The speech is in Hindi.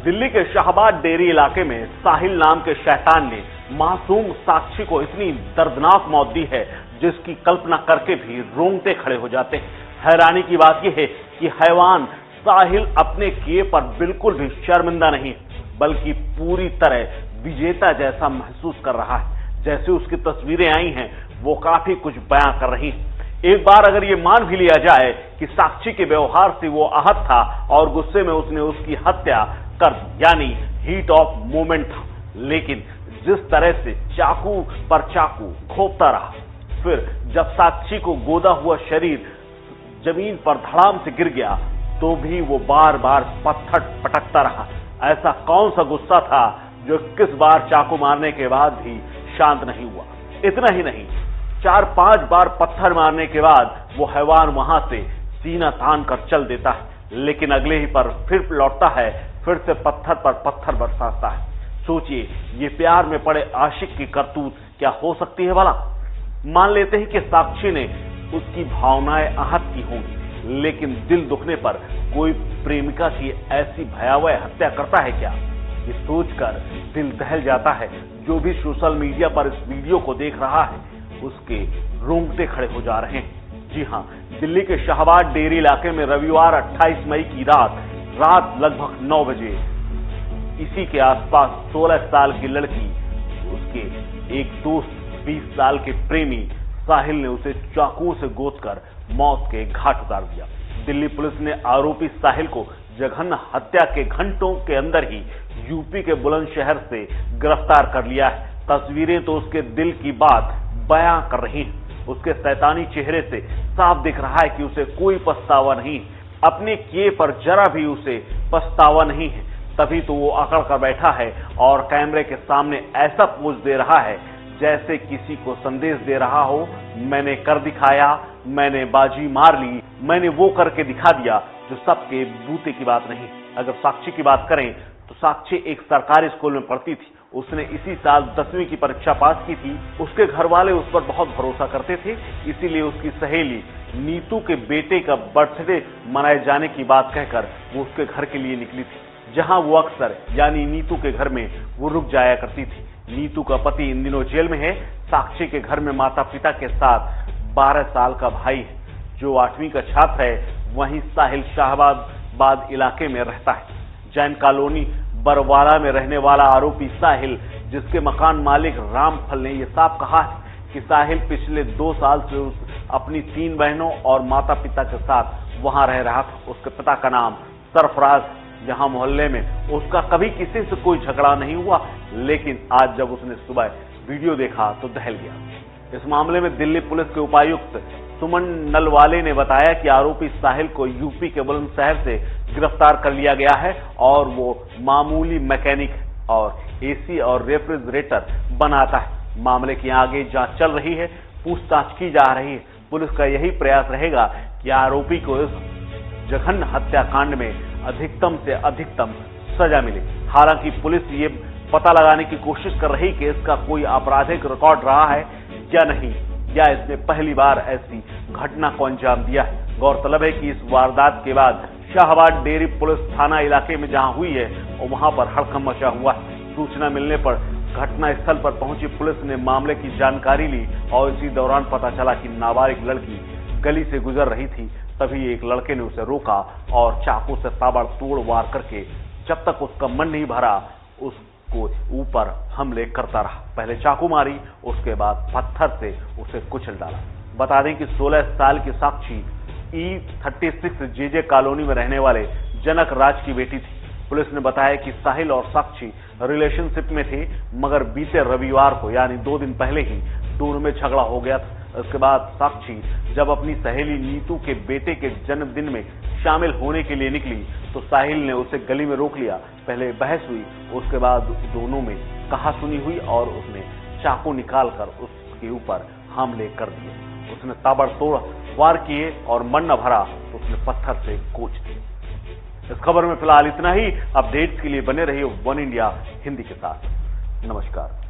दिल्ली के शाहबाद डेरी इलाके में साहिल नाम के शैतान ने मासूम साक्षी को इतनी दर्दनाक मौत दी है जिसकी कल्पना करके भी रोंगटे खड़े हो जाते हैं। हैरानी की बात यह है कि हैवान साहिल अपने किए पर बिल्कुल भी शर्मिंदा नहीं बल्कि पूरी तरह विजेता जैसा महसूस कर रहा है। जैसे उसकी तस्वीरें आई हैं वो काफी कुछ बयां कर रही हैं। एक बार अगर ये मान भी लिया जाए कि साक्षी के व्यवहार से वो आहत था और गुस्से में उसने उसकी हत्या कर दी, यानी हीट ऑफ मोमेंट था, लेकिन जिस तरह से चाकू पर चाकू घोंपता रहा, फिर जब साक्षी को गोदा हुआ शरीर जमीन पर धड़ाम से गिर गया तो भी वो बार बार पत्थर पटकता रहा। ऐसा कौन सा गुस्सा था जो 21 बार चाकू मारने के बाद भी शांत नहीं हुआ। इतना ही नहीं, 4-5 बार पत्थर मारने के बाद वो हैवान वहां से सीना तान कर चल देता है, लेकिन अगले ही पर फिर लौटता है, फिर से पत्थर पर पत्थर बरसाता है। सोचिए, ये प्यार में पड़े आशिक की करतूत क्या हो सकती है भला। मान लेते हैं कि साक्षी ने उसकी भावनाएं आहत की होंगी, लेकिन दिल दुखने पर कोई प्रेमिका की ऐसी भयावह हत्या करता है क्या? ये सोचकर दिल दहल जाता है। जो भी सोशल मीडिया पर इस वीडियो को देख रहा है उसके रोंगटे खड़े हो जा रहे हैं। जी हां, दिल्ली के शाहबाद डेरी इलाके में रविवार 28 मई की रात लगभग 9 बजे इसी के आसपास 16 साल की लड़की, उसके एक दोस्त 20 साल के प्रेमी साहिल ने उसे चाकू से गोदकर मौत के घाट उतार दिया। दिल्ली पुलिस ने आरोपी साहिल को जघन्य हत्या के घंटों के अंदर ही यूपी के बुलंदशहर से गिरफ्तार कर लिया है। तस्वीरें तो उसके दिल की बात बयां कर रही हैं। उसके शैतानी चेहरे से साफ दिख रहा है कि उसे कोई पछतावा नहीं, अपने किए पर जरा भी उसे पछतावा नहीं है। तभी तो वो अकड़ कर बैठा है और कैमरे के सामने ऐसा पोज दे रहा है जैसे किसी को संदेश दे रहा हो, मैंने कर दिखाया, मैंने बाजी मार ली, मैंने वो करके दिखा दिया जो सबके बूते की बात नहीं। अगर साक्षी की बात करें तो साक्षी एक सरकारी स्कूल में पढ़ती थी। उसने इसी साल 10वीं की परीक्षा पास की थी। उसके घर वाले उस पर बहुत भरोसा करते थे, इसीलिए उसकी सहेली नीतू के बेटे का बर्थडे मनाए जाने की बात कहकर वो उसके घर के लिए निकली थी, जहां वो अक्सर यानी नीतू के घर में वो रुक जाया करती थी। नीतू का पति इन दिनों जेल में है। साक्षी के घर में माता पिता के साथ 12 साल का भाई है जो 8वीं का छात्र है। वहीं साहिल शाहबाद इलाके में रहता है। जैन कॉलोनी बरवाला में रहने वाला आरोपी साहिल, जिसके मकान मालिक रामफल ने यह साफ कहा है कि साहिल पिछले 2 साल से अपनी 3 बहनों और माता पिता के साथ वहां रह रहा था। उसके पिता का नाम सरफराज, जहां मोहल्ले में उसका कभी किसी से कोई झगड़ा नहीं हुआ, लेकिन आज जब उसने सुबह वीडियो देखा तो दहल गया। इस मामले में दिल्ली पुलिस के उपायुक्त सुमन नलवाले ने बताया कि आरोपी साहिल को यूपी के बुलंदशहर से गिरफ्तार कर लिया गया है और वो मामूली मैकेनिक और एसी और रेफ्रिजरेटर बनाता है। मामले की आगे जांच चल रही है, पूछताछ की जा रही है। पुलिस का यही प्रयास रहेगा कि आरोपी को इस जघन्य हत्याकांड में अधिकतम से अधिकतम सजा मिले। हालांकि पुलिस ये पता लगाने की कोशिश कर रही कि इसका कोई आपराधिक रिकॉर्ड रहा है या नहीं, या इसने पहली बार ऐसी घटना को अंजाम दिया है। गौरतलब है कि इस वारदात के बाद शाहबाद डेरी पुलिस थाना इलाके में जहां हुई है और वहां पर हड़कंप मचा हुआ है। सूचना मिलने पर घटना स्थल पर पहुंची पुलिस ने मामले की जानकारी ली और इसी दौरान पता चला कि नाबालिग लड़की गली से गुजर रही थी। तभी एक लड़के ने उसे रोका और चाकू से ताबड़तोड़ वार करके जब तक उसका मन नहीं भरा उसको ऊपर हमले करता रहा। पहले चाकू मारी, उसके बाद पत्थर से उसे कुचल डाला। बता दें कि 16 साल की साक्षी E36 JJ कॉलोनी में रहने वाले जनक राज की बेटी थी। पुलिस ने बताया कि साहिल और साक्षी रिलेशनशिप में थे, मगर बीते रविवार को यानी 2 दिन पहले ही दोनों में झगड़ा हो गया था। इसके बाद साक्षी जब अपनी सहेली नीतू के बेटे के जन्मदिन में शामिल होने के लिए निकली तो साहिल ने उसे गली में रोक लिया। पहले बहस हुई, उसके बाद दोनों में कहासुनी हुई और उसने चाकू निकालकर उसके ऊपर हमले कर दिए। उसने ताबड़तोड़ वार किए और मन न भरा तो उसने पत्थर से कोच दिए। इस खबर में फिलहाल इतना ही। अपडेट्स के लिए बने रहिए वन इंडिया हिंदी के साथ। नमस्कार।